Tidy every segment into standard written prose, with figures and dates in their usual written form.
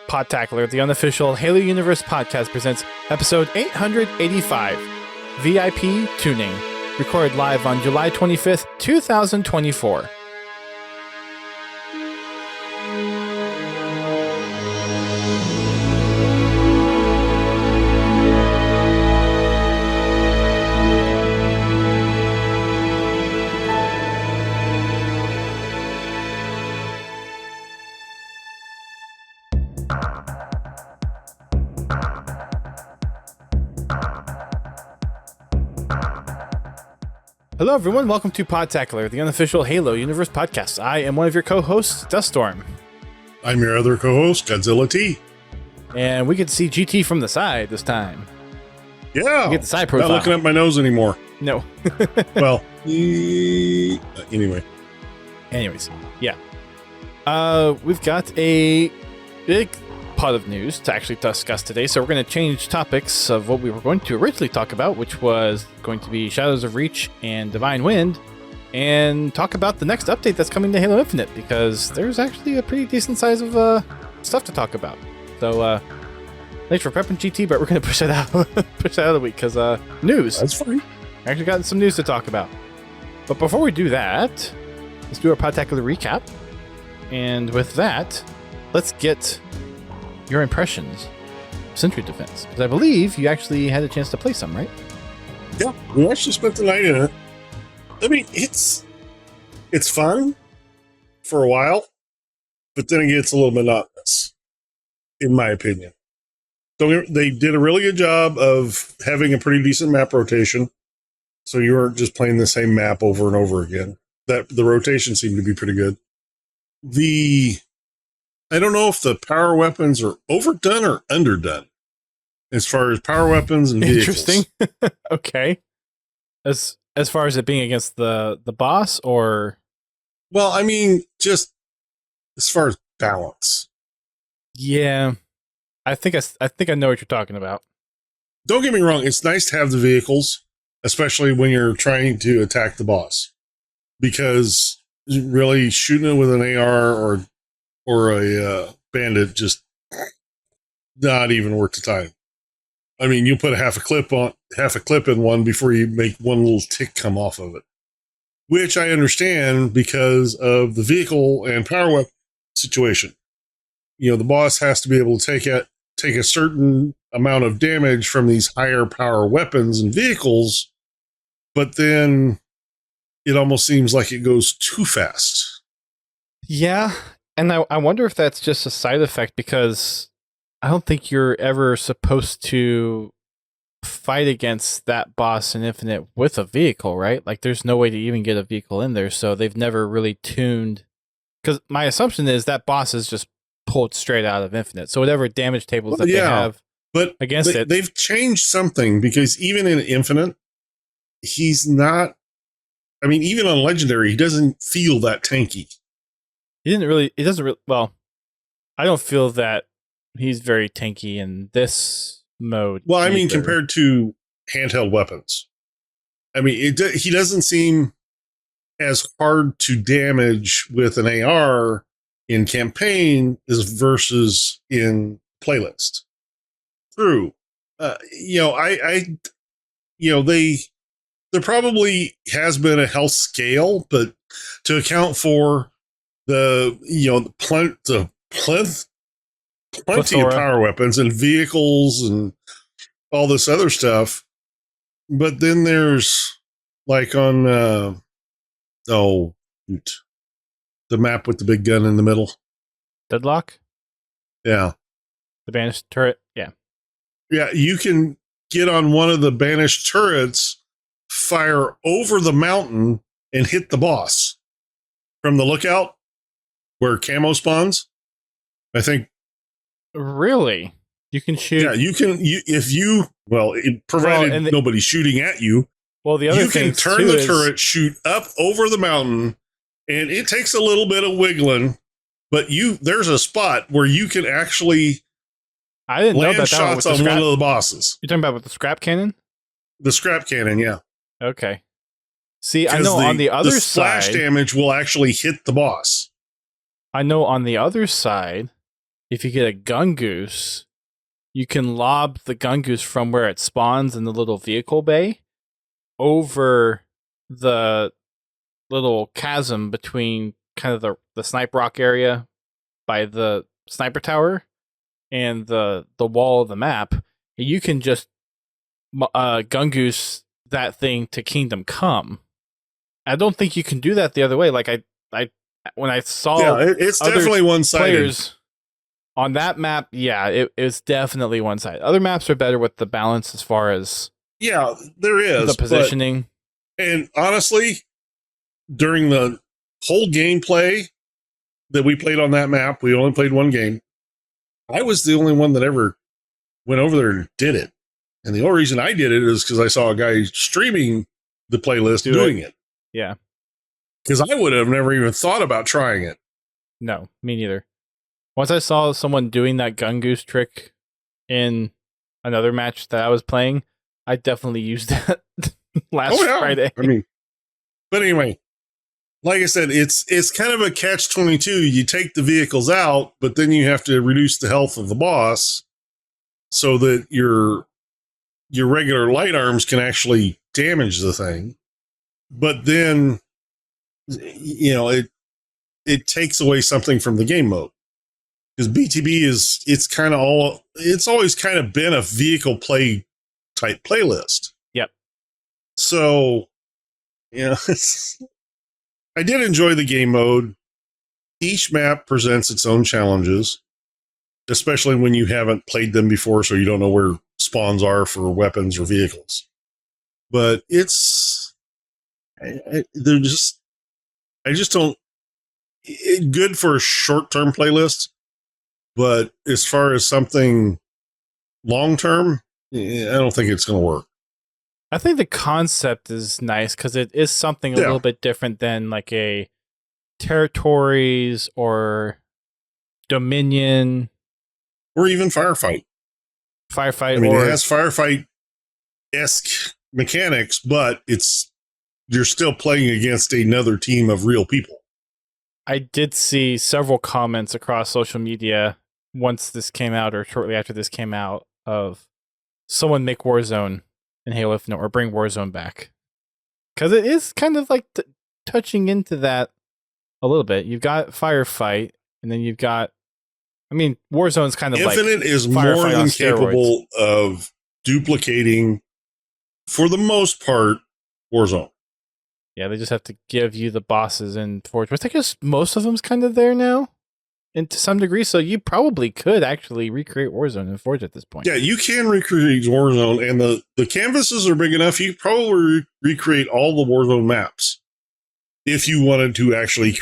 Podtacular, the unofficial Halo Universe podcast, presents episode 885, VIP Tuning, recorded live on July 25th, 2024. Hello, everyone. Welcome to Podtacular, the unofficial Halo Universe podcast. I am one of your co-hosts, Duststorm. I'm your other co-host, Godzilla T. And we get to see GT from the side this time. Yeah. We get the side profile. Not looking at my nose anymore. No. Well, anyway. Anyways, yeah. We've got a big pot of news to actually discuss today, so we're going to change topics of what we were going to originally talk about, which was going to be Shadows of Reach and Divine Wind, and talk about the next update that's coming to Halo Infinite, because there's actually a pretty decent size of stuff to talk about. So, thanks for prepping, GT, but we're going to push it out of the week, because news. That's fine. I actually got some news to talk about. But before we do that, let's do our Podtacular recap. And with that, let's get your impressions of Sentry Defense, because I believe you actually had a chance to play some, right? Yeah, we actually spent the night in it. I mean, it's fun for a while, but then it gets a little monotonous, in my opinion. So they did a really good job of having a pretty decent map rotation, so you weren't just playing the same map over and over again. That the rotation seemed to be pretty good. I don't know if the power weapons are overdone or underdone as far as power weapons and vehicles. Interesting. Okay. As far as it being against the boss, or? Well, I mean, just as far as balance. Yeah. I think I know what you're talking about. Don't get me wrong, it's nice to have the vehicles, especially when you're trying to attack the boss. Because really shooting it with an AR or a bandit, just not even worth the time. I mean, you put half a clip in one before you make one little tick come off of it, which I understand because of the vehicle and power weapon situation. You know, the boss has to be able to take a certain amount of damage from these higher power weapons and vehicles, but then it almost seems like it goes too fast. Yeah. And I wonder if that's just a side effect, because I don't think you're ever supposed to fight against that boss in Infinite with a vehicle, right? Like, there's no way to even get a vehicle in there, so they've never really tuned. Because my assumption is that boss is just pulled straight out of Infinite, so whatever damage tables they have against it. They've changed something, because even in Infinite, he's not. I mean, even on Legendary, he doesn't feel that tanky. Well, I don't feel that he's very tanky in this mode. Well, I mean, compared to handheld weapons. I mean, he doesn't seem as hard to damage with an AR in campaign as versus in playlist. True. There probably has been a health scale, but to account for the plenty of power weapons and vehicles and all this other stuff. But then there's like on the map with the big gun in the middle. Deadlock? Yeah. The banished turret? Yeah. Yeah, you can get on one of the banished turrets, fire over the mountain, and hit the boss from the lookout where camo spawns. I think. Really? You can shoot? Yeah, you can. Provided nobody's shooting at you. Well, the other you can turn the turret, shoot up over the mountain, and it takes a little bit of wiggling, but there's a spot where you can actually land shots on one of the bosses. You're talking about with the scrap cannon? The scrap cannon, yeah. Okay. See, I know on the other the side, splash damage will actually hit the boss. I know on the other side, if you get a gungoose, you can lob the gungoose from where it spawns in the little vehicle bay over the little chasm between kind of the sniper rock area by the sniper tower and the wall of the map. You can just gungoose that thing to Kingdom Come. I don't think you can do that the other way. Like I when I saw it's definitely one-sided players on that map, it's definitely one-sided. Other maps are better with the balance as far as there is the positioning. And honestly, during the whole gameplay that we played on that map, we only played one game. I was the only one that ever went over there and did it. And the only reason I did it is because I saw a guy streaming the playlist doing it. Yeah. Because I would have never even thought about trying it. No, me neither. Once I saw someone doing that gungoose trick in another match that I was playing, I definitely used that last Friday. But anyway, like I said, it's kind of a catch-22. You take the vehicles out, but then you have to reduce the health of the boss so that your regular light arms can actually damage the thing. But then, it takes away something from the game mode. Because BTB it's always kind of been a vehicle play type playlist. Yep. So, I did enjoy the game mode. Each map presents its own challenges, especially when you haven't played them before, so you don't know where spawns are for weapons or vehicles. But I just don't. Good for a short-term playlist, but as far as something long-term, I don't think it's going to work. I think the concept is nice because it is something a little bit different than like a territories or Dominion. Or even Firefight. Firefight. It has Firefight-esque mechanics, but you're still playing against another team of real people. I did see several comments across social media once this came out or shortly after this came out of someone make Warzone in Halo Infinite or bring Warzone back. Because it is kind of like touching into that a little bit. You've got Firefight, and then you've got... Warzone's kind of Infinite is more than capable of duplicating, for the most part, Warzone. Yeah, they just have to give you the bosses in Forge, which I guess most of them's kind of there now, and to some degree, so you probably could actually recreate Warzone in Forge at this point. Yeah, you can recreate Warzone, and the canvases are big enough, you probably recreate all the Warzone maps if you wanted to actually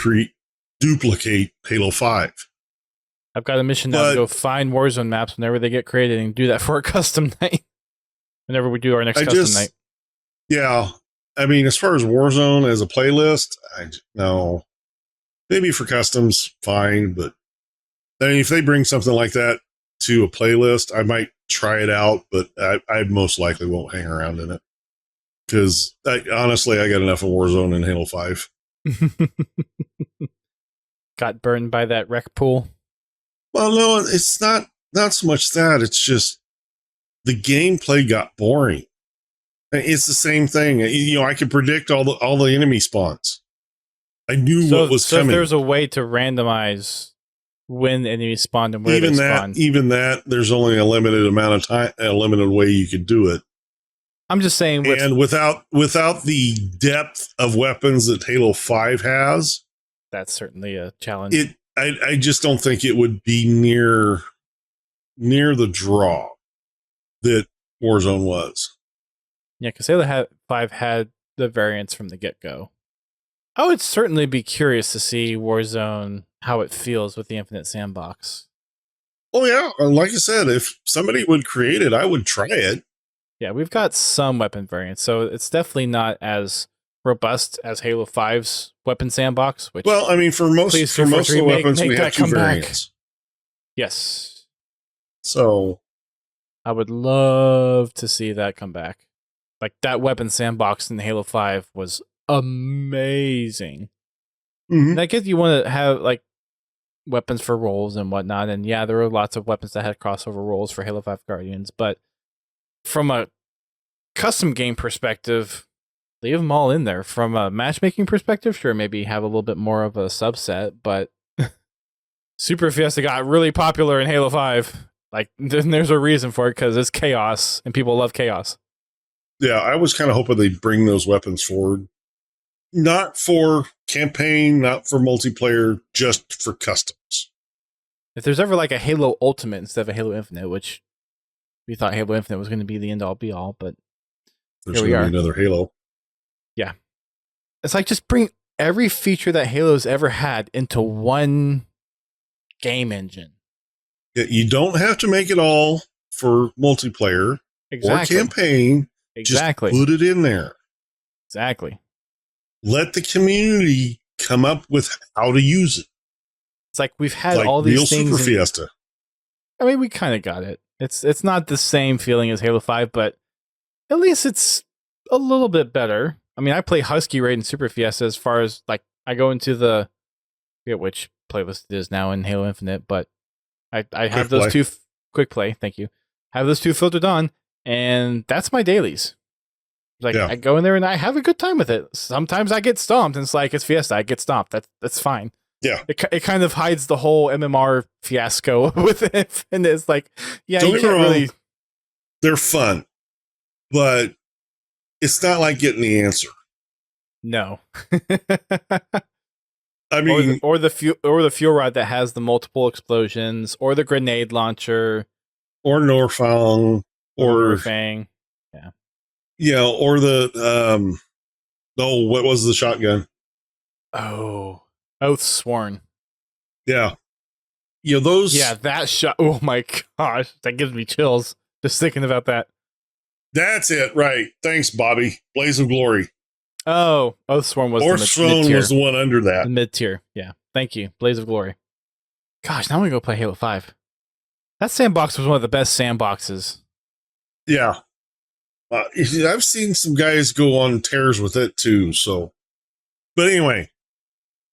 duplicate Halo 5. I've got a mission now to go find Warzone maps whenever they get created and do that for a custom night. Whenever we do our next custom night. Yeah. As far as Warzone as a playlist, no. Maybe for customs, fine. But if they bring something like that to a playlist, I might try it out, but I most likely won't hang around in it. Because honestly, I got enough of Warzone in Halo 5. Got burned by that wreck pool? Well, no, it's not so much that. It's just the gameplay got boring. It's the same thing. I could predict all the enemy spawns. I knew what was coming. So if there's a way to randomize when the enemies spawned and where they spawned. Even that, there's only a limited amount of time, a limited way you could do it. I'm just saying, and without the depth of weapons that Halo 5 has, that's certainly a challenge. I just don't think it would be near the draw that Warzone was. Yeah, because Halo 5 had the variants from the get-go. I would certainly be curious to see Warzone, how it feels with the Infinite Sandbox. Oh, yeah. Like I said, if somebody would create it, I would try it. Yeah, we've got some weapon variants, so it's definitely not as robust as Halo 5's weapon sandbox. Which, well, for most of the weapons, we have two variants. Yes. So I would love to see that come back. Like, that weapon sandbox in Halo 5 was amazing. Mm-hmm. And I guess you want to have, like, weapons for roles and whatnot. And yeah, there were lots of weapons that had crossover roles for Halo 5 Guardians. But from a custom game perspective, leave them all in there. From a matchmaking perspective, sure, maybe have a little bit more of a subset. But Super Fiesta got really popular in Halo 5. Like, there's a reason for it because it's chaos and people love chaos. Yeah, I was kind of hoping they'd bring those weapons forward. Not for campaign, not for multiplayer, just for customs. If there's ever like a Halo Ultimate instead of a Halo Infinite, which we thought Halo Infinite was going to be the end-all be-all, but there's going to be another Halo. Yeah. It's like just bring every feature that Halo's ever had into one game engine. Yeah, you don't have to make it all for multiplayer or campaign. Exactly. Just put it in there. Exactly. Let the community come up with how to use it. It's like we've had all these real things. Super Fiesta. I mean, we kind of got it. It's not the same feeling as Halo 5, but at least it's a little bit better. I mean, I play Husky Raid and Super Fiesta as far as like I go into the I forget which playlist it is now in Halo Infinite, but I have those two quick play. Thank you. Have those two filtered on, and that's my dailies. Like I go in there and I have a good time with it. Sometimes I get stomped, and it's like it's Fiesta. I get stomped. That's fine. Yeah, it kind of hides the whole MMR fiasco with it, and it's like, yeah, don't you can't really. They're fun, but it's not like getting the answer. No. I mean, or the fuel rod that has the multiple explosions, or the grenade launcher, or Norfang, or Fang. Yeah, or the what was the shotgun? Oh, Oath Sworn. Yeah. You know, those. Yeah, that shot. Oh my gosh, that gives me chills just thinking about that. That's it, right? Thanks, Bobby. Blaze of Glory. Oh, Oath Sworn was was the one under that. The mid tier. Yeah, thank you, Blaze of Glory. Gosh, now I'm gonna go play Halo 5. That sandbox was one of the best sandboxes. Yeah. I've seen some guys go on tears with it too. So, but anyway,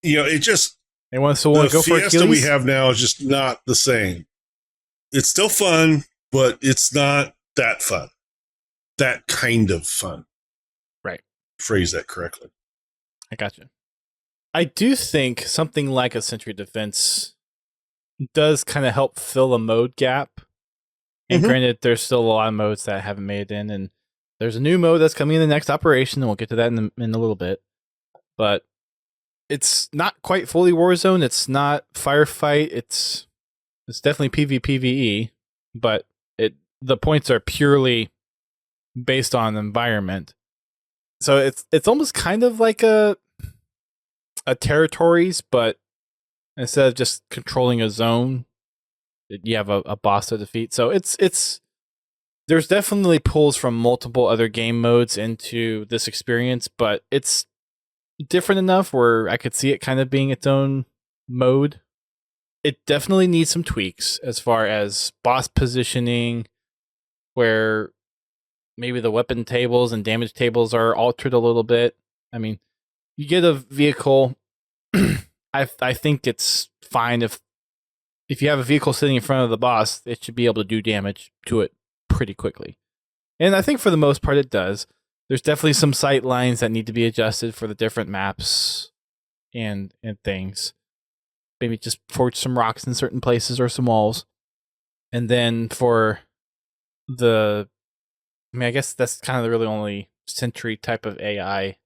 you know, it just anyone still want to go for Achilles? The Fiesta we have now is just not the same. It's still fun, but it's not that fun. That kind of fun. Right. Phrase that correctly. I gotcha. I do think something like a Sentry Defense does kind of help fill a mode gap. And granted, there's still a lot of modes that I haven't made it in, and there's a new mode that's coming in the next operation, and we'll get to that in a little bit. But it's not quite fully Warzone. It's not firefight. It's definitely PvPvE, but the points are purely based on environment. So it's almost kind of like a territories, but instead of just controlling a zone, you have a boss to defeat. So there's definitely pulls from multiple other game modes into this experience, but it's different enough where I could see it kind of being its own mode. It definitely needs some tweaks as far as boss positioning, where maybe the weapon tables and damage tables are altered a little bit. I mean, you get a vehicle. I think it's fine if you have a vehicle sitting in front of the boss, it should be able to do damage to it pretty quickly. And I think for the most part it does. There's definitely some sight lines that need to be adjusted for the different maps and things. Maybe just forge some rocks in certain places or some walls. And then for I guess that's kind of the really only Sentry type of AI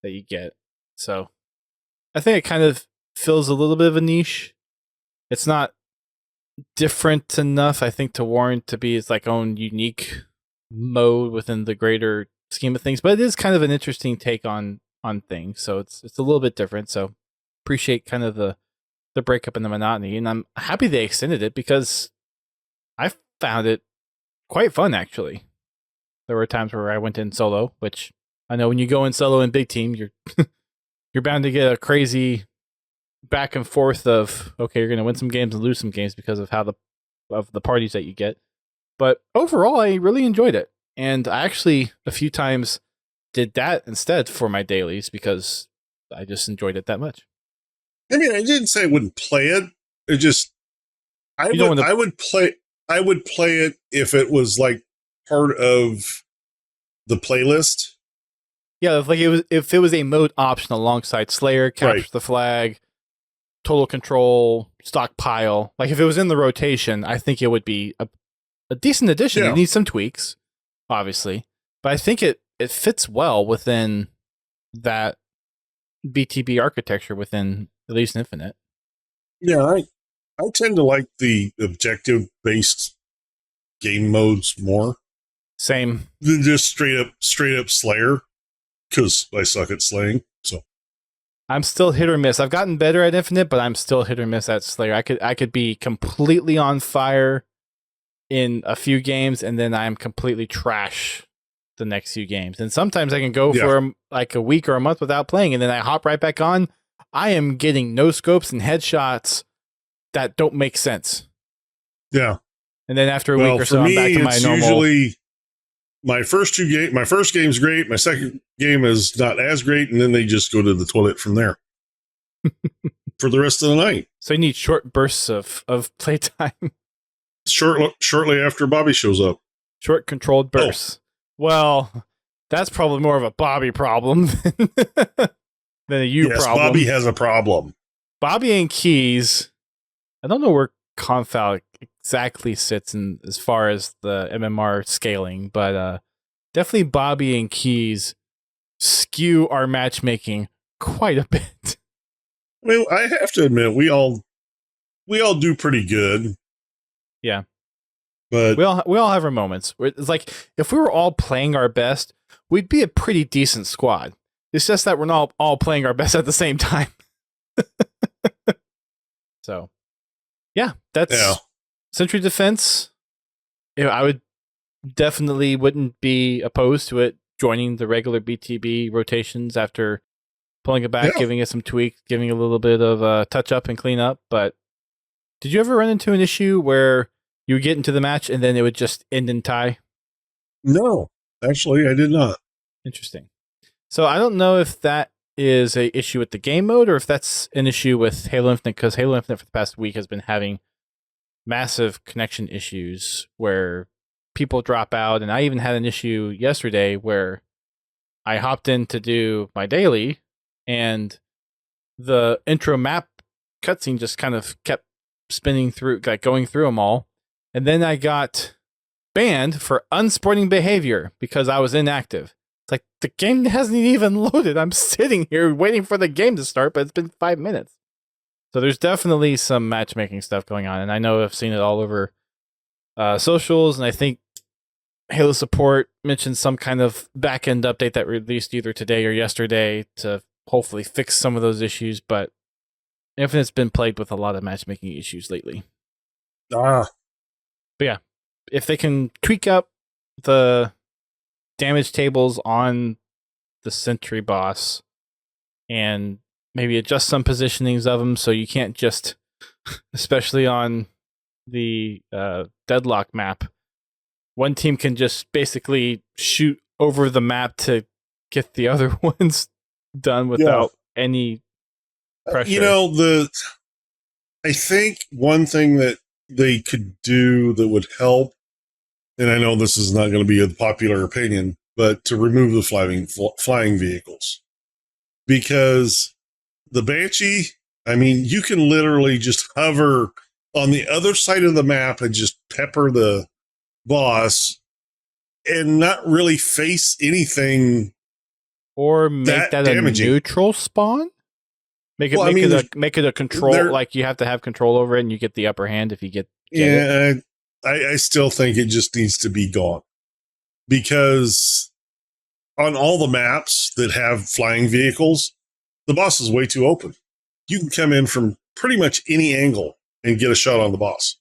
that you get. So I think it kind of fills a little bit of a niche. It's not different enough, I think, to warrant to be its like own unique mode within the greater scheme of things, but it is kind of an interesting take on things. So it's a little bit different. So appreciate kind of the breakup in the monotony, and I'm happy they extended it because I found it quite fun actually. There were times where I went in solo, which I know when you go in solo in big team, you're you're bound to get a crazy back and forth of, okay, you're going to win some games and lose some games because of how the parties that you get. But overall, I really enjoyed it. And I actually, a few times, did that instead for my dailies because I just enjoyed it that much. I mean, I didn't say I wouldn't play it. It just, You don't wanna- I would play it if it was like part of the playlist. Yeah, if it was a mode option alongside Slayer, Capture Right. the Flag, Total Control, Stockpile. Like if it was in the rotation, I think it would be a decent addition. Yeah. It needs some tweaks, obviously, but I think it fits well within that BTB architecture within Elite Infinite. Yeah, I tend to like the objective based game modes more Same. than just straight up Slayer, because I suck at slaying. So I'm still hit or miss. I've gotten better at Infinite, but I'm still hit or miss at Slayer. I could be completely on fire in a few games, and then I'm completely trash the next few games. And sometimes I can go for like a week or a month without playing, and then I hop right back on. I am getting no scopes and headshots that don't make sense. Yeah. And then after a week or so, I'm back to my normal. Usually my first game's great. My second game is not as great, and then they just go to the toilet from there for the rest of the night. So you need short bursts of playtime. Shortly after Bobby shows up. Short controlled bursts. Oh. Well, that's probably more of a Bobby problem than a you problem. Bobby has a problem. Bobby and Keys, I don't know where Confound exactly sits in as far as the MMR scaling, but definitely Bobby and Keys skew our matchmaking quite a bit. I mean, I have to admit, we all do pretty good. Yeah. But we all have our moments. It's like if we were all playing our best, we'd be a pretty decent squad. It's just that we're not all playing our best at the same time. So, yeah, that's Sentry Defense. You know, I would definitely wouldn't be opposed to it joining the regular BTB rotations after pulling it back, giving it some tweaks, giving it a little bit of touch up and clean up. But did you ever run into an issue where you would get into the match and then it would just end in tie? No, actually, I did not. Interesting. So I don't know if that is a issue with the game mode or if that's an issue with Halo Infinite, because Halo Infinite for the past week has been having massive connection issues where people drop out. And I even had an issue yesterday where I hopped in to do my daily and the intro map cutscene just kind of kept spinning through, like going through them all. And then I got banned for unsporting behavior because I was inactive. It's like, the game hasn't even loaded. I'm sitting here waiting for the game to start, but it's been 5 minutes. So there's definitely some matchmaking stuff going on. And I know I've seen it all over socials. And I think Halo support mentioned some kind of back-end update that released either today or yesterday to hopefully fix some of those issues. But Infinite's been plagued with a lot of matchmaking issues lately. But yeah, if they can tweak up the damage tables on the Sentry boss and maybe adjust some positionings of them so you can't just, especially on the Deadlock map, one team can just basically shoot over the map to get the other ones done without any pressure. You know, I think one thing that they could do that would help, and I know this is not going to be a popular opinion, but to remove the flying vehicles. Because the Banshee, I mean, you can literally just hover on the other side of the map and just pepper the boss and not really face anything. Or make that damaging. A neutral spawn? Make it a control, like you have to have control over it and you get the upper hand if you get it. I still think it just needs to be gone. Because on all the maps that have flying vehicles, the boss is way too open. You can come in from pretty much any angle and get a shot on the boss.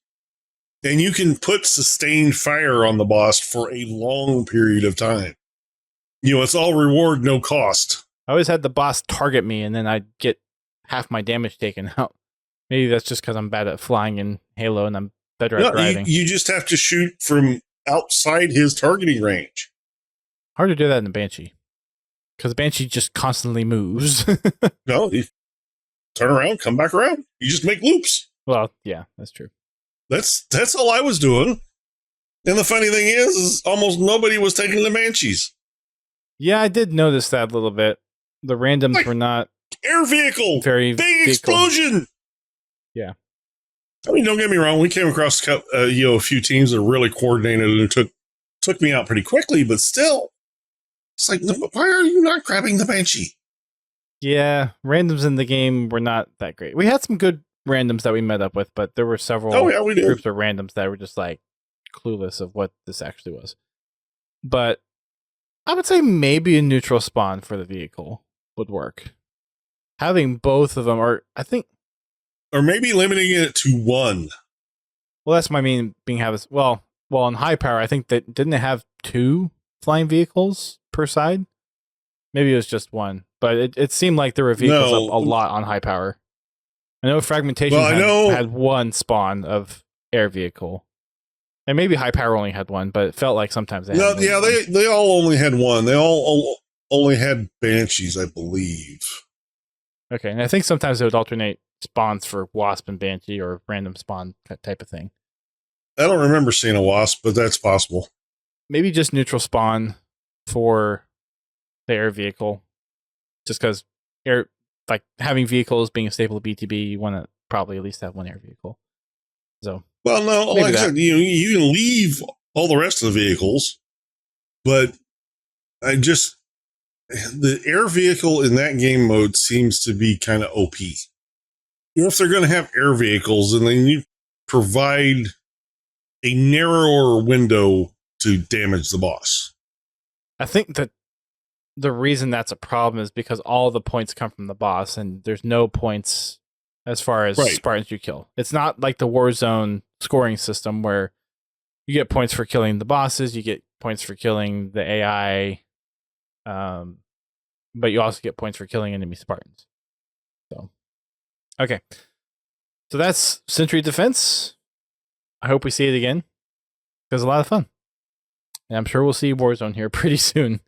And you can put sustained fire on the boss for a long period of time. You know, it's all reward, no cost. I always had the boss target me and then I'd get half my damage taken out. Maybe that's just because I'm bad at flying in Halo and I'm better at driving. You just have to shoot from outside his targeting range. Hard to do that in the Banshee. Because the Banshee just constantly moves. No, you turn around, come back around. You just make loops. Well, yeah, that's true. That's all I was doing. And the funny thing is almost nobody was taking the Banshees. Yeah, I did notice that a little bit. The randoms Like, were not air vehicle, very big explosion. Yeah. I mean, don't get me wrong. We came across a few teams that really coordinated and took me out pretty quickly, but still, it's like, why are you not grabbing the Banshee? Yeah, randoms in the game were not that great. We had some good randoms that we met up with, but there were several groups of randoms that were just like clueless of what this actually was. But I would say maybe a neutral spawn for the vehicle would work. Having both of them, or maybe limiting it to one. Well, that's my being have. Well, in high power, I think that didn't it have 2 flying vehicles per side? Maybe it was just one, but it seemed like there were vehicles up a lot on high power. I know fragmentation had one spawn of air vehicle, and maybe high power only had one, but it felt like sometimes they had they all only had one. They all only had Banshees, I believe. Okay, and I think sometimes they would alternate spawns for Wasp and Banshee or random spawn type of thing. I don't remember seeing a Wasp, but that's possible. Maybe just neutral spawn for the air vehicle, just because having vehicles being a staple of BTB, you want to probably at least have one air vehicle. So, well, no, like I said, you can leave all the rest of the vehicles, but the air vehicle in that game mode seems to be kind of OP. If they're going to have air vehicles, and then you provide a narrower window to damage the boss. I think that the reason that's a problem is because all the points come from the boss, and there's no points as far as Spartans you kill. It's not like the Warzone scoring system where you get points for killing the bosses, you get points for killing the AI, but you also get points for killing enemy Spartans. So, okay. So that's Sentry Defense. I hope we see it again. It was a lot of fun. And I'm sure we'll see Warzone here pretty soon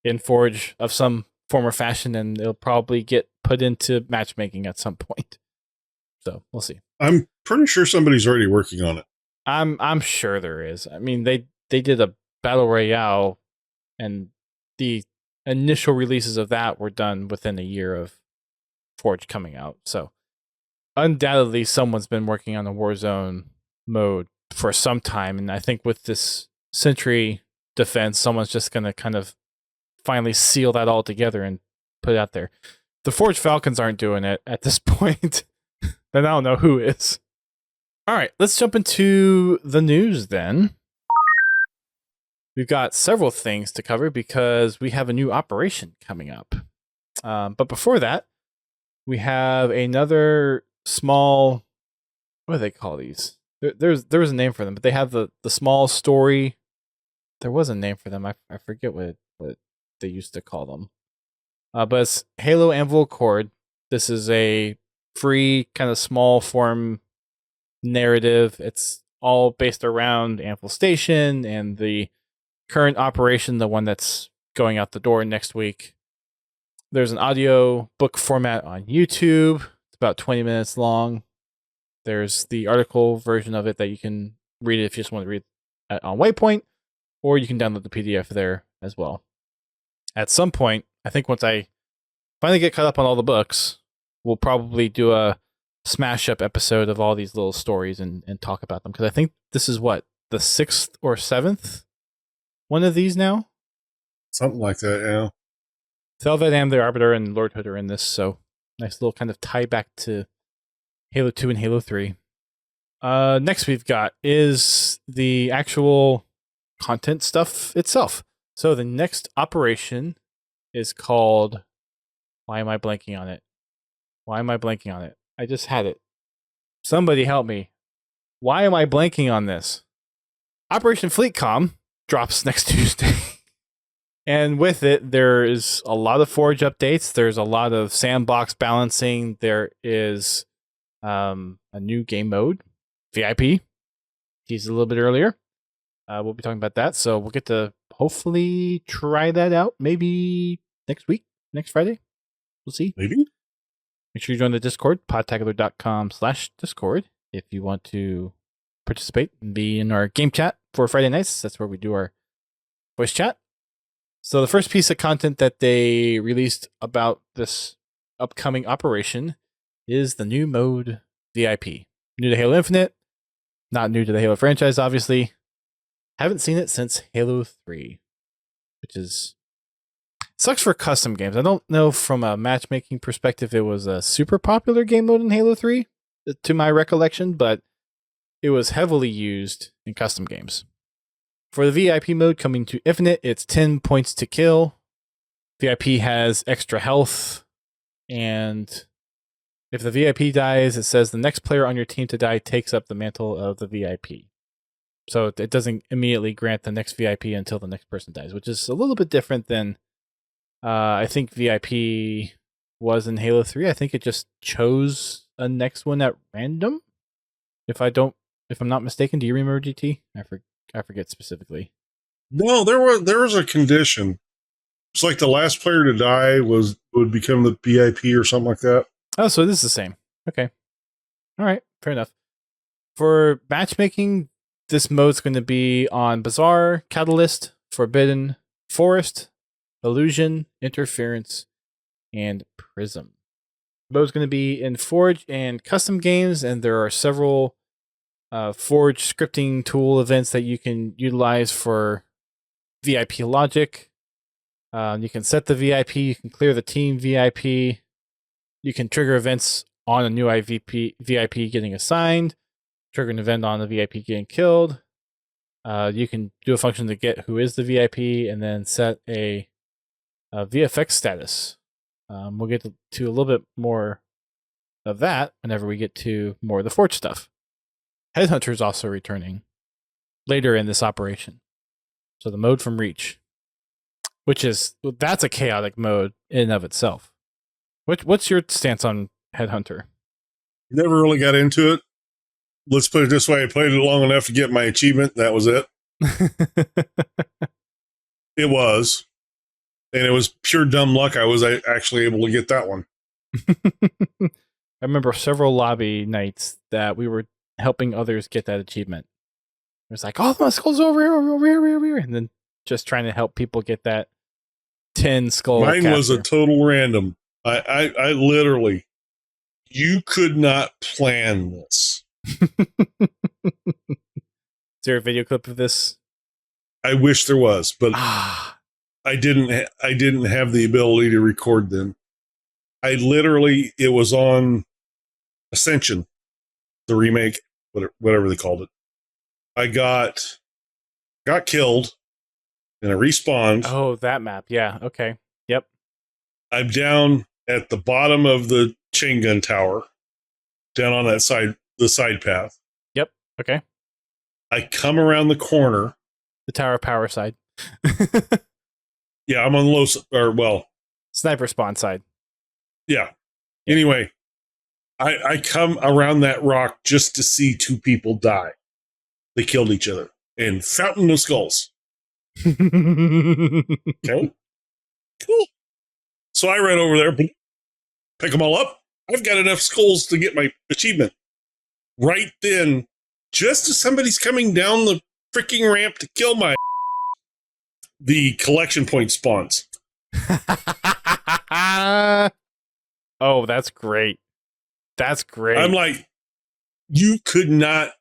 in Forge of some form or fashion, and it'll probably get put into matchmaking at some point. So we'll see. I'm pretty sure somebody's already working on it. I'm sure there is. I mean, they did a battle royale, and the initial releases of that were done within a year of Forge coming out. So undoubtedly, someone's been working on the Warzone mode for some time, and I think with this Sentry Defense, someone's just going to kind of finally seal that all together and put it out there. The Forge Falcons aren't doing it at this point. Then I don't know who is. All right, let's jump into the news then. We've got several things to cover because we have a new operation coming up. But before that, we have another small, what do they call these? There was a name for them, but they have the small story. There was a name for them. I forget what they used to call them. But it's Halo Anvil Accord. This is a free kind of small form narrative. It's all based around Anvil Station and the current operation, the one that's going out the door next week. There's an audio book format on YouTube. It's about 20 minutes long. There's the article version of it that you can read it if you just want to read it on Waypoint, or you can download the PDF there as well. At some point, I think once I finally get caught up on all the books, we'll probably do a smash up episode of all these little stories and talk about them. Because I think this is the 6th or 7th one of these now? Something like that, yeah. Thelvet Am the Arbiter and Lord Hood are in this, so nice little kind of tie back to Halo 2 and Halo 3. Next we've got is the actual content stuff itself. So the next operation is called... Why am I blanking on it? I just had it. Somebody help me. Why am I blanking on this? Operation Fleetcom drops next Tuesday. And with it, there is a lot of Forge updates. There's a lot of sandbox balancing. There is a new game mode, VIP. Teased a little bit earlier. We'll be talking about that. So we'll get to hopefully try that out maybe next week, next Friday. We'll see. Maybe. Make sure you join the Discord, podtacular.com/Discord. if you want to participate and be in our game chat for Friday nights. That's where we do our voice chat. So the first piece of content that they released about this upcoming operation is the new mode VIP. New to Halo Infinite, not new to the Halo franchise, obviously. Haven't seen it since Halo 3, which is sucks for custom games. I don't know from a matchmaking perspective it was a super popular game mode in Halo 3, to my recollection, but it was heavily used in custom games. For the VIP mode coming to Infinite, it's 10 points to kill. VIP has extra health, and if the VIP dies, it says the next player on your team to die takes up the mantle of the VIP. So it doesn't immediately grant the next VIP until the next person dies, which is a little bit different than I think VIP was in Halo 3. I think it just chose a next one at random. If I'm not mistaken, do you remember, GT? I forget specifically. No, there was a condition. It's like the last player to die would become the VIP or something like that. Oh, so this is the same. Okay. All right, fair enough. For matchmaking, this mode's going to be on Bazaar, Catalyst, Forbidden, Forest, Illusion, Interference, and Prism. The mode's going to be in Forge and custom games, and there are several Forge scripting tool events that you can utilize for VIP logic. You can set the VIP, you can clear the team VIP, you can trigger events on a new VIP getting assigned, trigger an event on the VIP getting killed. You can do a function to get who is the VIP, and then set a VFX status. We'll get to a little bit more of that whenever we get to more of the Forge stuff. Headhunter is also returning later in this operation. So the mode from Reach, that's a chaotic mode in and of itself. What's your stance on Headhunter? Never really got into it. Let's put it this way. I played it long enough to get my achievement. That was it. It was. And it was pure dumb luck I was actually able to get that one. I remember several lobby nights that we were helping others get that achievement. It was like, oh, my skull's over here. And then just trying to help people get that 10 skull Mine capture. Was a total random. I literally, you could not plan this. Is there a video clip of this? I wish there was, but I didn't have the ability to record them. It was on Ascension, the remake, whatever they called it. I got killed and I respawned. Oh, that map. Yeah. Okay. Yep. I'm down at the bottom of the chain gun tower, down on that the side path. Yep. Okay. I come around the corner. The tower power side. Yeah, I'm on sniper spawn side. Yeah. Anyway, I come around that rock just to see two people die. They killed each other. And fountain of skulls. Okay. Cool. So I ran over there, pick them all up. I've got enough skulls to get my achievement. Right then, just as somebody's coming down the freaking ramp to kill my the collection point spawns. Oh, that's great. That's great. I'm like, you could not,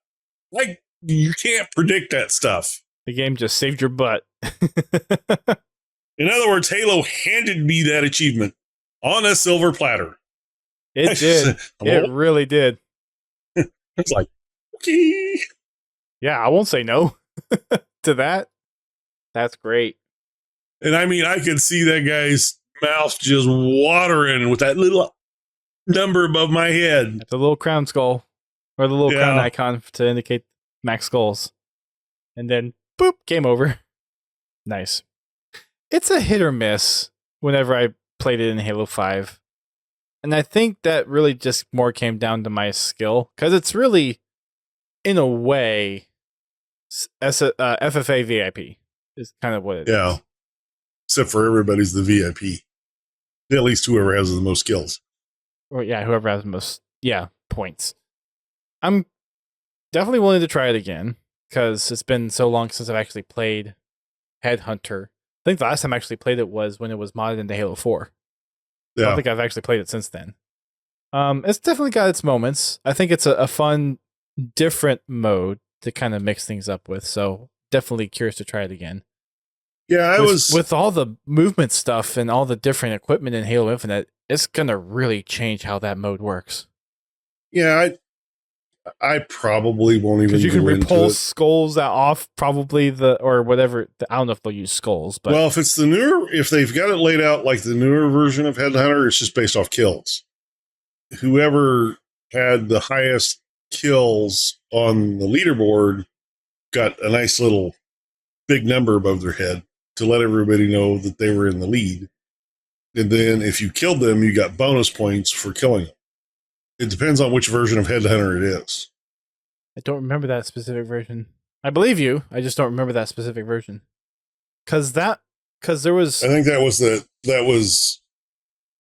you can't predict that stuff. The game just saved your butt. In other words, Halo handed me that achievement on a silver platter. It did. It really did. It's like, okay. Yeah, I won't say no to that. That's great. And I mean, I could see that guy's mouth just watering with that little number above my head. The little crown skull, or the little crown icon to indicate max skulls. And then, boop, game over. Nice. It's a hit or miss whenever I played it in Halo 5. And I think that really just more came down to my skill. Because it's really, in a way, FFA VIP is kind of what it is. Yeah. Except for everybody's the VIP. At least whoever has the most skills. Or yeah, whoever has the most, points. I'm definitely willing to try it again because it's been so long since I've actually played Headhunter. I think the last time I actually played it was when it was modded into Halo 4. I don't think I've actually played it since then. It's definitely got its moments. I think it's a fun, different mode to kind of mix things up with. So definitely curious to try it again. Yeah, with all the movement stuff and all the different equipment in Halo Infinite, it's gonna really change how that mode works. Yeah, I probably won't even. Because you can repulse skulls off probably or whatever. I don't know if they'll use skulls, but well, if it's the newer, if they've got it laid out like the newer version of Headhunter, it's just based off kills. Whoever had the highest kills on the leaderboard got a nice little big number above their head to let everybody know that they were in the lead. And then if you killed them, you got bonus points for killing them. It depends on which version of Headhunter it is. I don't remember that specific version. I believe you. I just don't remember that specific version. Because there was... I think that was...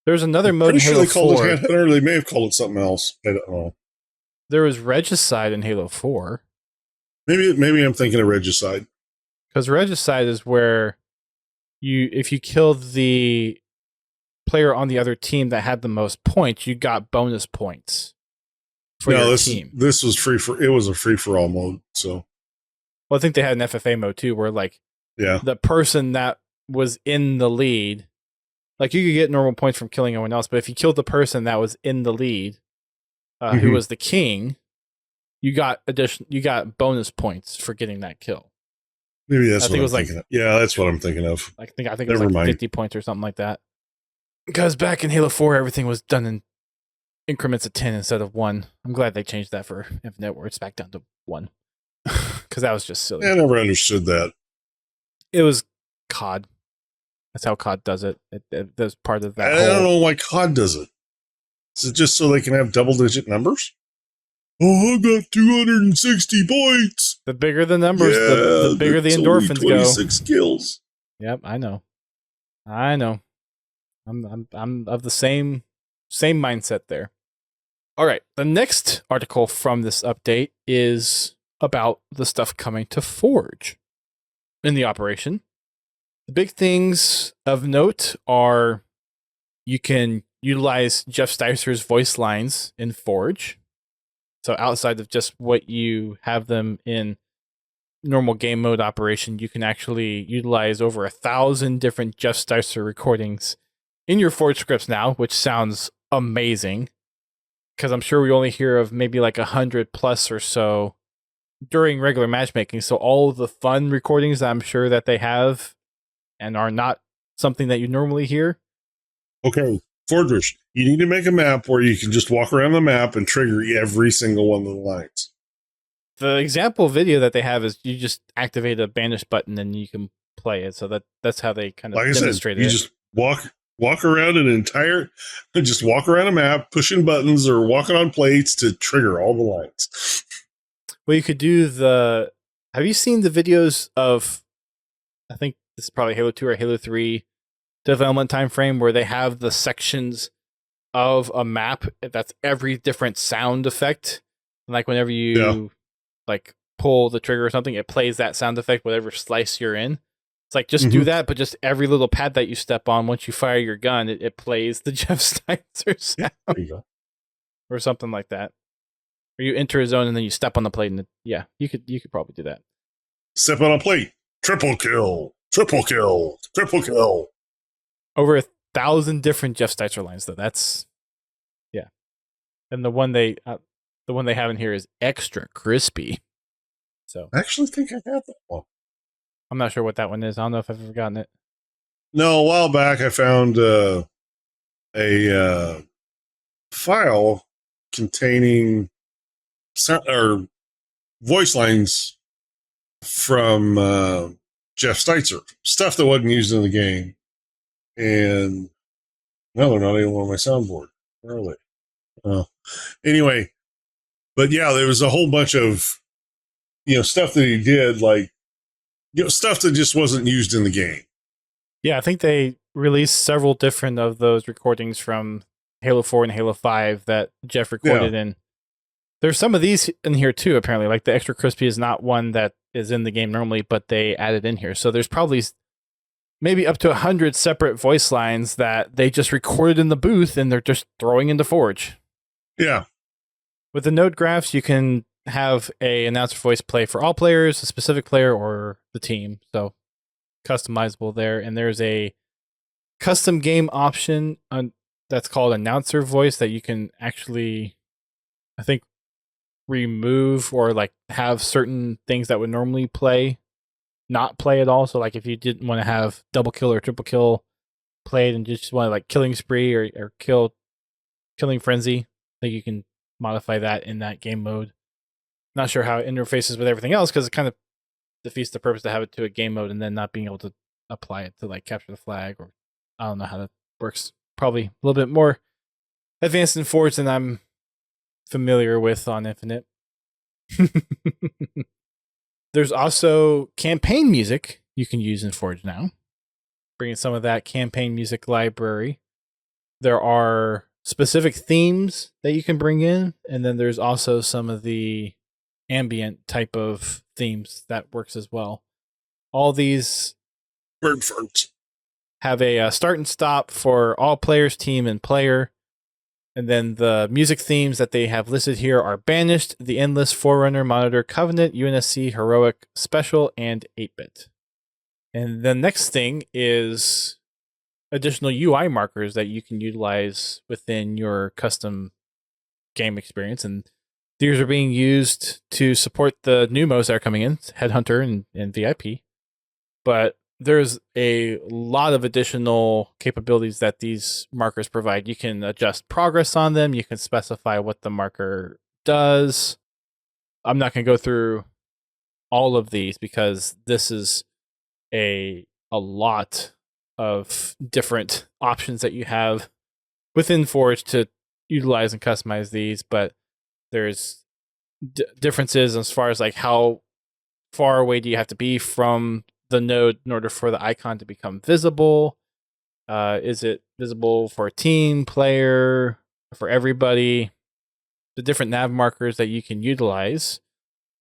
There's another mode in Halo 4. They called it Headhunter. They may have called it something else. I don't know. There was Regicide in Halo 4. Maybe I'm thinking of Regicide. Because Regicide is where if you killed the player on the other team that had the most points, you got bonus points for your team. This was it was a free for all mode. So, well, I think they had an FFA mode too, where the person that was in the lead, you could get normal points from killing anyone else, but if you killed the person that was in the lead, who was the king, you got bonus points for getting that kill. Maybe that's what I'm thinking of. Yeah, that's what I'm thinking of. I think it was 50 points or something like that. Because back in Halo 4, everything was done in increments of 10 instead of 1. I'm glad they changed that for Infinite, where it's back down to 1. Because that was just silly. I never understood that. It was COD. That's how COD does it. That's part of that. I don't know why COD does it. Is it just so they can have double-digit numbers? Oh, I got 260 points. The bigger the numbers, the bigger the endorphins only 26 kills. Yep, I know. I'm of the same mindset there. All right, the next article from this update is about the stuff coming to Forge in the operation. The big things of note are you can utilize Jeff Steitzer's voice lines in Forge. So outside of just what you have them in normal game mode operation, you can actually utilize over 1,000 different Jeff Steitzer recordings in your Forge scripts now, which sounds amazing. Because I'm sure we only hear of maybe 100 plus or so during regular matchmaking. So all of the fun recordings I'm sure that they have and are not something that you normally hear. Okay, Forgers, you need to make a map where you can just walk around the map and trigger every single one of the lines. The example video that they have is you just activate a banish button and you can play it. So that's how they kind of demonstrate it. You just walk around just walk around a map, pushing buttons or walking on plates to trigger all the lines. Well, you could do have you seen the videos of, I think this is probably Halo 2 or Halo 3 development time frame, where they have the sections of a map that's every different sound effect. And whenever you pull the trigger or something, it plays that sound effect, whatever slice you're in. It's just do that, but just every little pad that you step on, once you fire your gun, it plays the Jeff Steitzer sound. There you go. Or something like that. Or you enter a zone and then you step on the plate, and you could probably do that. Step on a plate. Triple kill. Triple kill. Triple kill. Over 1,000 different Jeff Steitzer lines, though. That's and the one they have in here is extra crispy. So I actually think I have that one. I'm not sure what that one is. I don't know if I've ever gotten it. No, a while back I found a file containing voice lines from Jeff Steitzer, stuff that wasn't used in the game. And no, they're not even on my soundboard. Where are they? Anyway, but yeah, there was a whole bunch of stuff that he did, stuff that just wasn't used in the game. Yeah, I think they released several different of those recordings from Halo 4 and Halo 5 that Jeff recorded in There's some of these in here too, apparently. Like the extra crispy is not one that is in the game normally, but they added in here. So there's probably maybe up to 100 separate voice lines that they just recorded in the booth and they're just throwing into Forge. Yeah. With the node graphs, you can have a announcer voice play for all players, a specific player, or the team. So customizable there. And there's a custom game option that's called announcer voice that you can actually, I think, remove or like have certain things that would normally play not play at all. So like if you didn't want to have double kill or triple kill played and just want to like killing spree or killing frenzy, I think you can modify that in that game mode. Not sure how it interfaces with everything else because it kind of defeats the purpose to have it to a game mode and then not being able to apply it to like capture the flag, or I don't know how that works. Probably a little bit more advanced in Forge than I'm familiar with on Infinite. There's also campaign music you can use in Forge now, bringing some of that campaign music library. There are specific themes that you can bring in, and then there's also some of the ambient type of themes that works as well. All these Bird ferns have a start and stop for all players, team, and player. And then the music themes that they have listed here are Banished, The Endless, Forerunner, Monitor, Covenant, UNSC, Heroic, Special, and 8-Bit. And the next thing is additional UI markers that you can utilize within your custom game experience. And these are being used to support the new modes that are coming in, Headhunter and VIP. But there's a lot of additional capabilities that these markers provide. You can adjust progress on them. You can specify what the marker does. I'm not going to go through all of these because this is a lot of different options that you have within Forge to utilize and customize these. But there's differences as far as like how far away do you have to be from the node in order for the icon to become visible. Is it visible for a team, player, for everybody? The different nav markers that you can utilize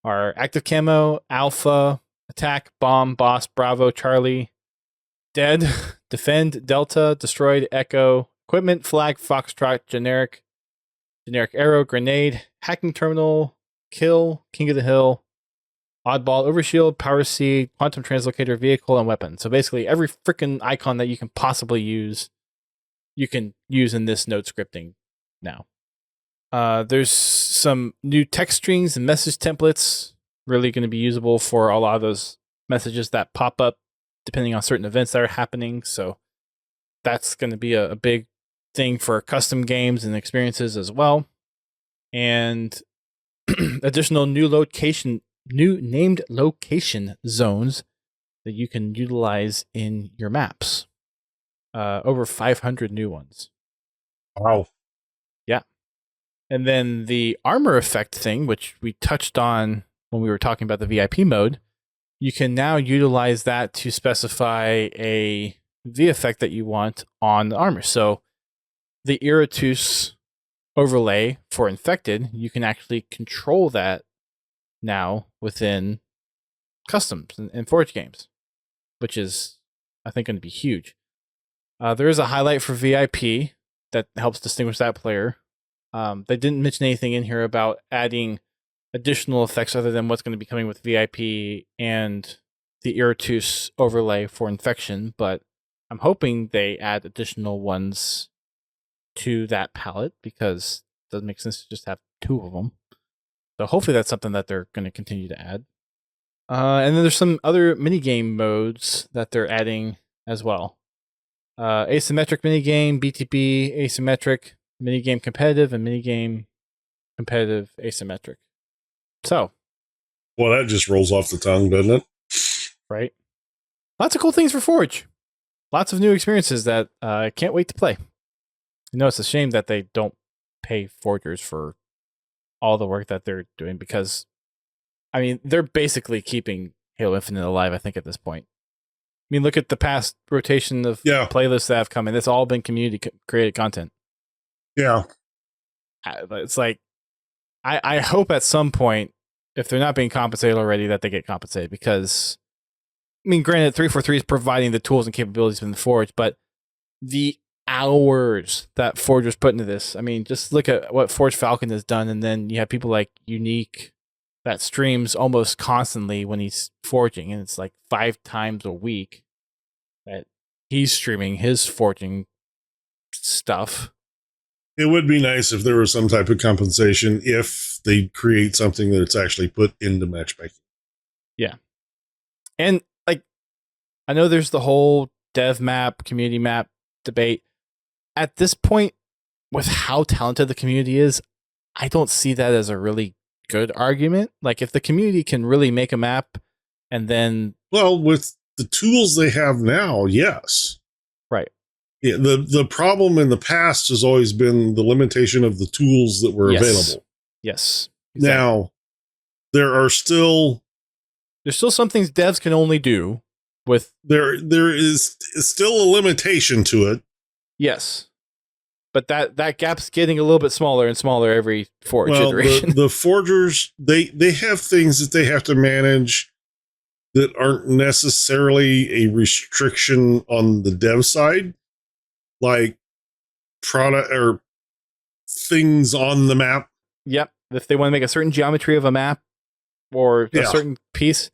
are active camo, alpha, attack, bomb, boss, bravo, Charlie, dead, defend, delta, destroyed, echo, equipment, flag, foxtrot, generic arrow, grenade, hacking terminal, kill, king of the hill, oddball, overshield, power seed, quantum translocator, vehicle, and weapon. So basically every freaking icon that you can possibly use, you can use in this node scripting now. There's some new text strings and message templates really going to be usable for a lot of those messages that pop up depending on certain events that are happening. So that's going to be a big thing for custom games and experiences as well. And additional new named location zones that you can utilize in your maps. Over 500 new ones. Wow. Yeah. And then the armor effect thing, which we touched on when we were talking about the VIP mode, you can now utilize that to specify a V effect that you want on the armor. So the Iratus overlay for infected, you can actually control that now within customs and Forge games, which is, I think, going to be huge. There is a highlight for VIP that helps distinguish that player. They didn't mention anything in here about adding additional effects other than what's going to be coming with VIP and the Iratus overlay for infection, but I'm hoping they add additional ones to that palette because it doesn't make sense to just have two of them. So hopefully that's something that they're going to continue to add. And then there's some other minigame modes that they're adding as well. Asymmetric minigame, BTB, asymmetric, minigame competitive, and minigame competitive asymmetric. So. Well, that just rolls off the tongue, doesn't it? Right. Lots of cool things for Forge. Lots of new experiences that I can't wait to play. You know, it's a shame that they don't pay Forgers for all the work that they're doing because, I mean, they're basically keeping Halo Infinite alive, I think, at this point. I mean, look at the past rotation of playlists that have come in. It's all been community created content. Yeah. It's like, I hope at some point, if they're not being compensated already, that they get compensated because, I mean, granted, 343 is providing the tools and capabilities from the Forge, but the hours that Forgers put into this, I mean, just look at what Forge Falcon has done, and then you have people like Unique that streams almost constantly when he's forging, and it's like 5 times a week that he's streaming his forging stuff. It would be nice if there was some type of compensation if they create something that it's actually put into matchmaking. Yeah. And like, I know there's the whole dev map, community map debate. At this point, with how talented the community is, I don't see that as a really good argument. Like, if the community can really make a map and then... Well, with the tools they have now, yes. Right. Yeah, the problem in the past has always been the limitation of the tools that were available. Yes. Exactly. Now, there's still some things devs can only do with... There is still a limitation to it. Yes. But that gap's getting a little bit smaller and smaller every forge iteration. The forgers, they have things that they have to manage that aren't necessarily a restriction on the dev side, like product or things on the map. Yep. If they want to make a certain geometry of a map or a certain piece,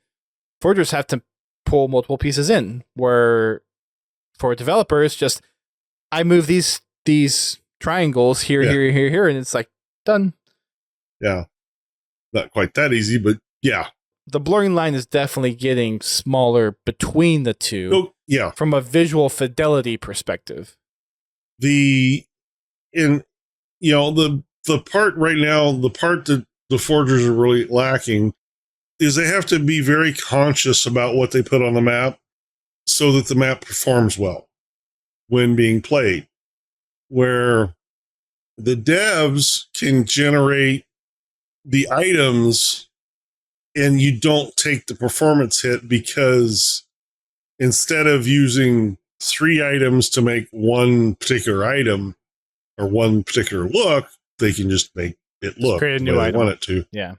forgers have to pull multiple pieces in, where for developers, just I move these triangles here, here, and it's like done. Yeah. Not quite that easy, but yeah. The blurring line is definitely getting smaller between the two. Oh, yeah. From a visual fidelity perspective. The part right now, the part that the forgers are really lacking is they have to be very conscious about what they put on the map so that the map performs well when being played. Where the devs can generate the items and you don't take the performance hit, because instead of using 3 items to make one particular item or one particular look, they can just make it look create a new item. They want it to. Yeah.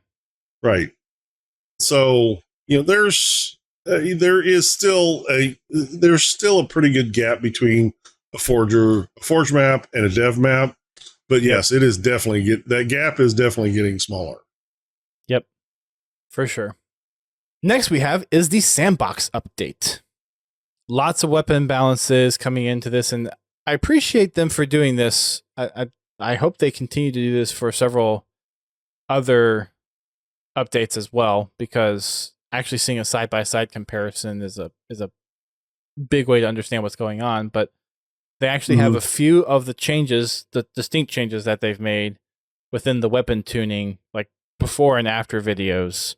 Right. So, there is still a pretty good gap between a forge map and a dev map. But yes, it is definitely that gap is definitely getting smaller. Yep. For sure. Next we have is the sandbox update. Lots of weapon balances coming into this, and I appreciate them for doing this. I hope they continue to do this for several other updates as well, because actually seeing a side-by-side comparison is a big way to understand what's going on. But they actually have a few of the changes, the distinct changes that they've made within the weapon tuning, like before and after videos.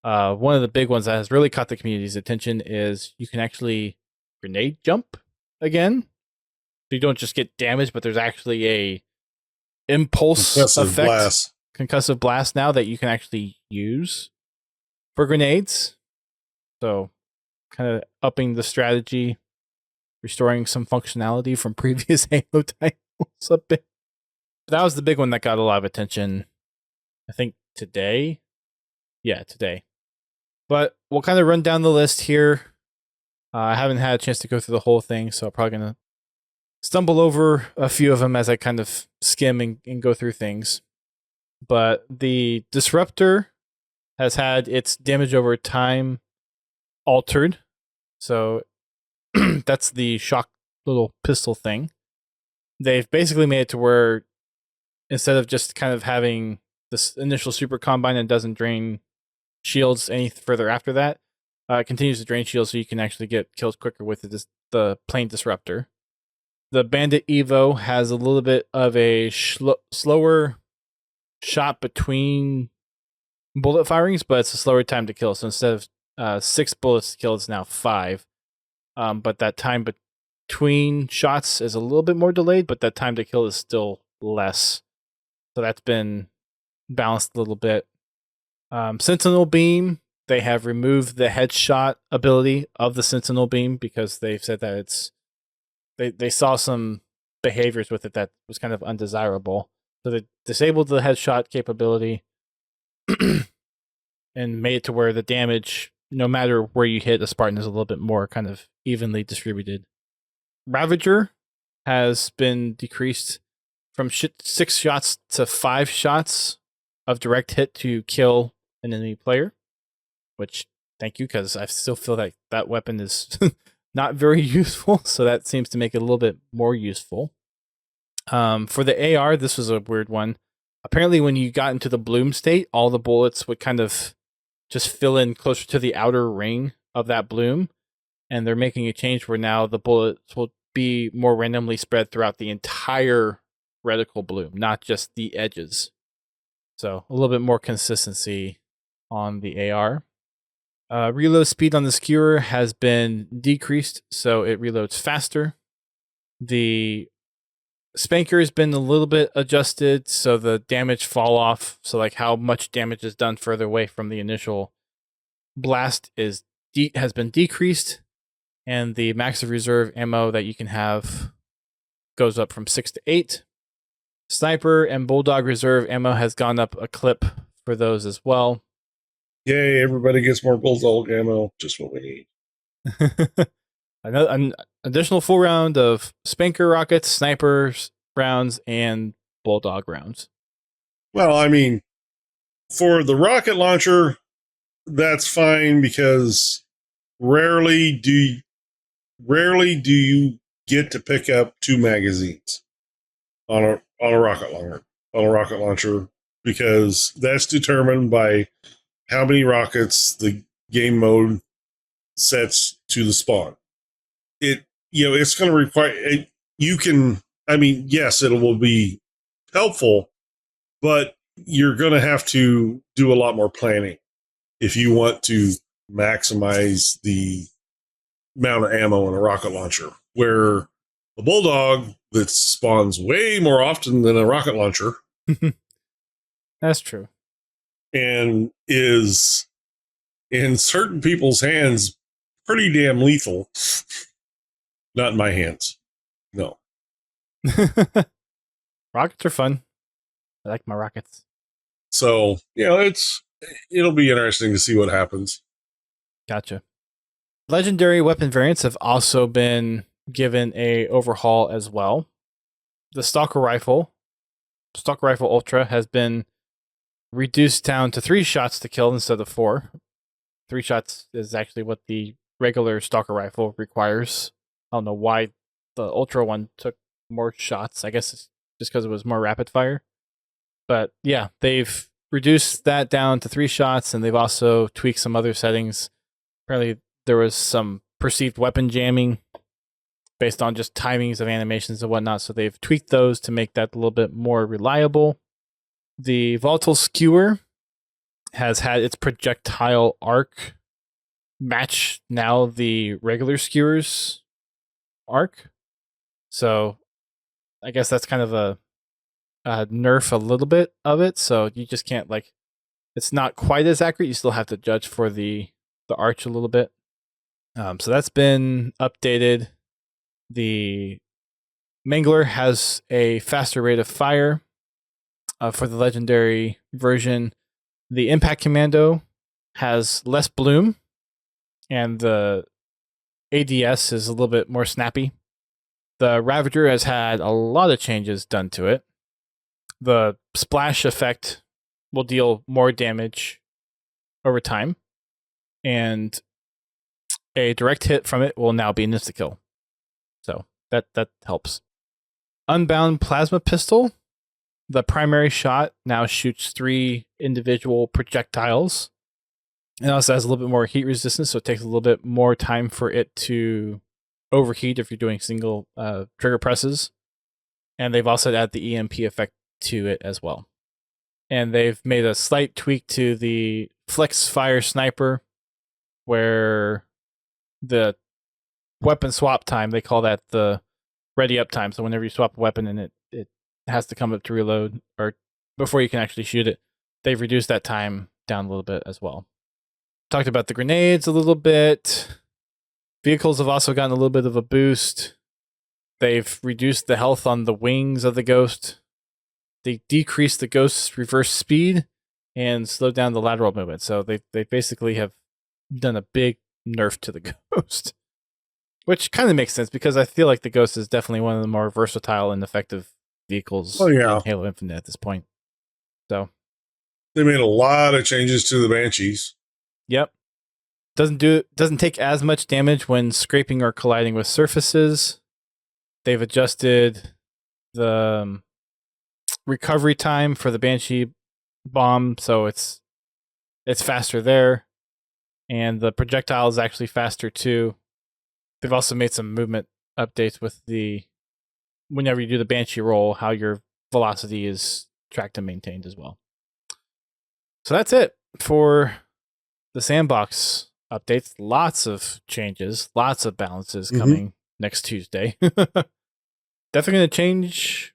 One of the big ones that has really caught the community's attention is you can actually grenade jump again. So you don't just get damage, but there's actually a impulse effect, concussive blast now that you can actually use for grenades. So kind of upping the strategy, restoring some functionality from previous Halo titles a bit. That was the big one that got a lot of attention, I think today. Yeah, today. But we'll kind of run down the list here. I haven't had a chance to go through the whole thing, so I'm probably going to stumble over a few of them as I kind of skim and go through things. But the Disruptor has had its damage over time altered. So that's the shock little pistol thing. They've basically made it to where instead of just kind of having this initial super combine that doesn't drain shields any further after that, it continues to drain shields so you can actually get kills quicker with the plain Disruptor. The Bandit Evo has a little bit of a slower shot between bullet firings, but it's a slower time to kill. So instead of 6 bullets to kill, it's now 5. But that time between shots is a little bit more delayed, but that time to kill is still less. So that's been balanced a little bit. Sentinel Beam, they have removed the headshot ability of the Sentinel Beam because they've said that they saw some behaviors with it that was kind of undesirable. So they disabled the headshot capability. and made it to where the damage, no matter where you hit a Spartan, is a little bit more kind of evenly distributed. Ravager has been decreased from 6 shots to 5 shots of direct hit to kill an enemy player, which, thank you, because I still feel like that weapon is not very useful, so that seems to make it a little bit more useful. For the AR, this was a weird one. Apparently, when you got into the bloom state, all the bullets would kind of just fill in closer to the outer ring of that bloom, and they're making a change where now the bullets will be more randomly spread throughout the entire reticle bloom, not just the edges. So a little bit more consistency on the AR. Reload speed on the skewer has been decreased, so it reloads faster. The spanker has been a little bit adjusted, so the damage fall off, so like how much damage is done further away from the initial blast has been decreased, and the max of reserve ammo that you can have goes up from 6 to 8. Sniper and Bulldog reserve ammo has gone up a clip for those as well. Yay, everybody gets more Bulldog ammo. Just what we need. An additional full round of Spanker rockets, snipers rounds, and Bulldog rounds. Well, I mean, for the rocket launcher, that's fine because rarely do you get to pick up 2 magazines on a rocket launcher because that's determined by how many rockets the game mode sets to the spawn. It's going to require yes, it will be helpful, but you're going to have to do a lot more planning if you want to maximize the amount of ammo in a rocket launcher, where a Bulldog that spawns way more often than a rocket launcher. That's true. And is in certain people's hands pretty damn lethal. Not in my hands. No. Rockets are fun. I like my rockets. So, it'll be interesting to see what happens. Gotcha. Legendary weapon variants have also been given a overhaul as well. The Stalker Rifle Ultra, has been reduced down to 3 shots to kill instead of 4. 3 shots is actually what the regular Stalker Rifle requires. I don't know why the Ultra one took more shots. I guess it's just because it was more rapid fire. But yeah, they've reduced that down to 3 shots, and they've also tweaked some other settings. Apparently, there was some perceived weapon jamming based on just timings of animations and whatnot, so they've tweaked those to make that a little bit more reliable. The Volatile Skewer has had its projectile arc match now the regular Skewer's arc. So I guess that's kind of a nerf a little bit of it, so you just can't, it's not quite as accurate. You still have to judge for the arch a little bit. So that's been updated. The Mangler has a faster rate of fire for the legendary version. The Impact Commando has less bloom, and the ADS is a little bit more snappy. The Ravager has had a lot of changes done to it. The splash effect will deal more damage over time, and a direct hit from it will now be an insta-kill. So that helps. Unbound Plasma Pistol. The primary shot now shoots 3 individual projectiles. It also has a little bit more heat resistance, so it takes a little bit more time for it to overheat if you're doing single trigger presses. And they've also added the EMP effect to it as well. And they've made a slight tweak to the Flex Fire Sniper, where the weapon swap time, they call that the ready up time. So whenever you swap a weapon and it has to come up to reload, or before you can actually shoot it, they've reduced that time down a little bit as well. Talked about the grenades a little bit. Vehicles have also gotten a little bit of a boost. They've reduced the health on the wings of the Ghost. They decreased the Ghost's reverse speed and slowed down the lateral movement. So they basically have done a big nerf to the Ghost, which kind of makes sense because I feel like the Ghost is definitely one of the more versatile and effective vehicles in Halo Infinite at this point. So they made a lot of changes to the Banshees. Yep. Doesn't take as much damage when scraping or colliding with surfaces. They've adjusted the recovery time for the Banshee bomb, so it's faster there. And the projectile is actually faster too. They've also made some movement updates with whenever you do the Banshee roll, how your velocity is tracked and maintained as well. So that's it for the sandbox updates. Lots of changes, lots of balances coming next Tuesday. Definitely going to change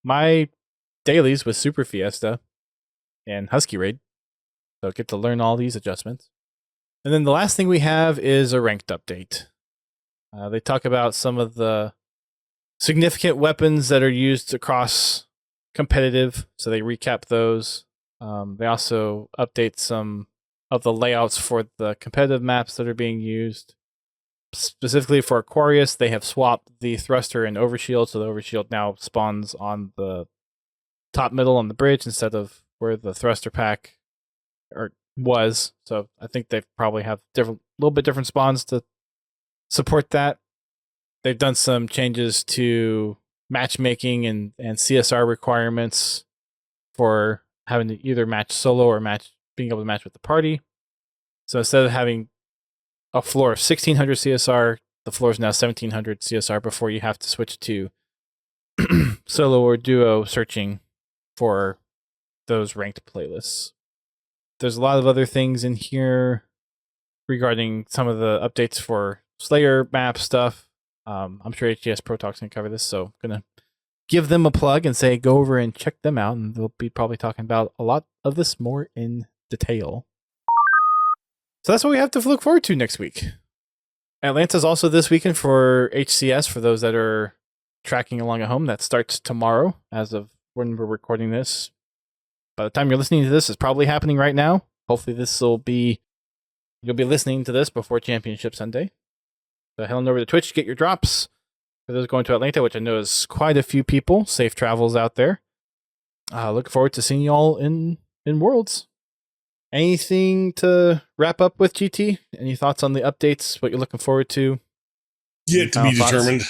my dailies with Super Fiesta and Husky Raid. So get to learn all these adjustments. And then the last thing we have is a ranked update. They talk about some of the significant weapons that are used across competitive. So they recap those. They also update some of the layouts for the competitive maps that are being used. Specifically for Aquarius, they have swapped the thruster and overshield, so the overshield now spawns on the top middle on the bridge instead of where the thruster pack was. So I think they probably have little bit different spawns to support that. They've done some changes to matchmaking and CSR requirements for having to either match solo or being able to match with the party. So instead of having a floor of 1600 CSR, the floor is now 1700 CSR before you have to switch to solo or duo searching for those ranked playlists. There's a lot of other things in here regarding some of the updates for Slayer map stuff. I'm sure HGS Pro Talk's going to cover this, so I'm going to give them a plug and say go over and check them out, and they'll be probably talking about a lot of this more in detail. So that's what we have to look forward to next week. Atlanta's also this weekend for HCS, for those that are tracking along at home. That starts tomorrow as of when we're recording this. By the time you're listening to this, it's probably happening right now. Hopefully you'll be listening to this before Championship Sunday. So head on over to Twitch, get your drops. For those going to Atlanta, which I know is quite a few people, safe travels out there. Looking forward to seeing you all in Worlds. Anything to wrap up with, GT? Any thoughts on the updates? What you're looking forward to? Yet to be determined.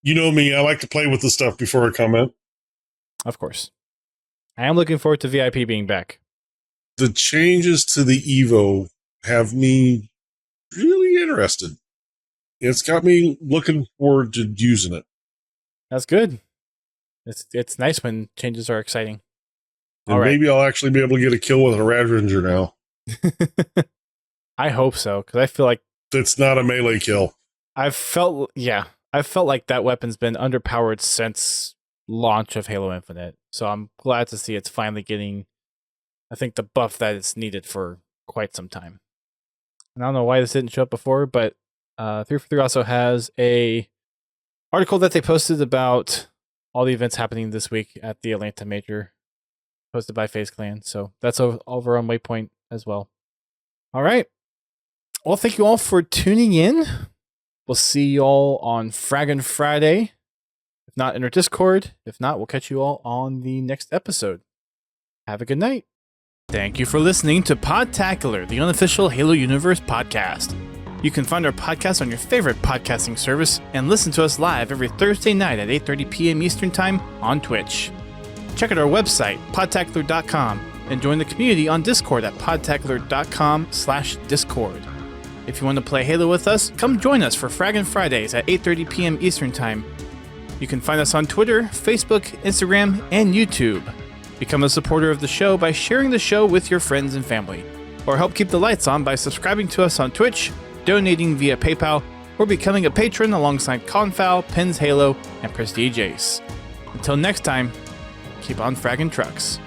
You know me, I like to play with the stuff before I comment. Of course. I am looking forward to VIP being back. The changes to the Evo have me really interested. It's got me looking forward to using it. That's good. It's nice when changes are exciting. And maybe I'll actually be able to get a kill with a Ravager now. I hope so, because I feel like it's not a melee kill. I've felt like that weapon's been underpowered since launch of Halo Infinite. So I'm glad to see it's finally getting, I think, the buff that it's needed for quite some time. And I don't know why this didn't show up before, but 343 also has a article that they posted about all the events happening this week at the Atlanta Major, posted by FaZe Clan. So that's over on Waypoint as well. All right. Well, thank you all for tuning in. We'll see you all on Fraggin' Friday. If not, in our Discord. If not, we'll catch you all on the next episode. Have a good night. Thank you for listening to Podtacular, the unofficial Halo Universe podcast. You can find our podcast on your favorite podcasting service and listen to us live every Thursday night at 8:30 p.m. Eastern Time on Twitch. Check out our website, podtacular.com, and join the community on Discord at podtacular.com/Discord. If you want to play Halo with us, come join us for Fraggin' Fridays at 8:30 p.m. Eastern Time. You can find us on Twitter, Facebook, Instagram, and YouTube. Become a supporter of the show by sharing the show with your friends and family, or help keep the lights on by subscribing to us on Twitch, donating via PayPal, or becoming a patron alongside Confal, Pins Halo, and Prestige Ace. Until next time, keep on fragging trucks.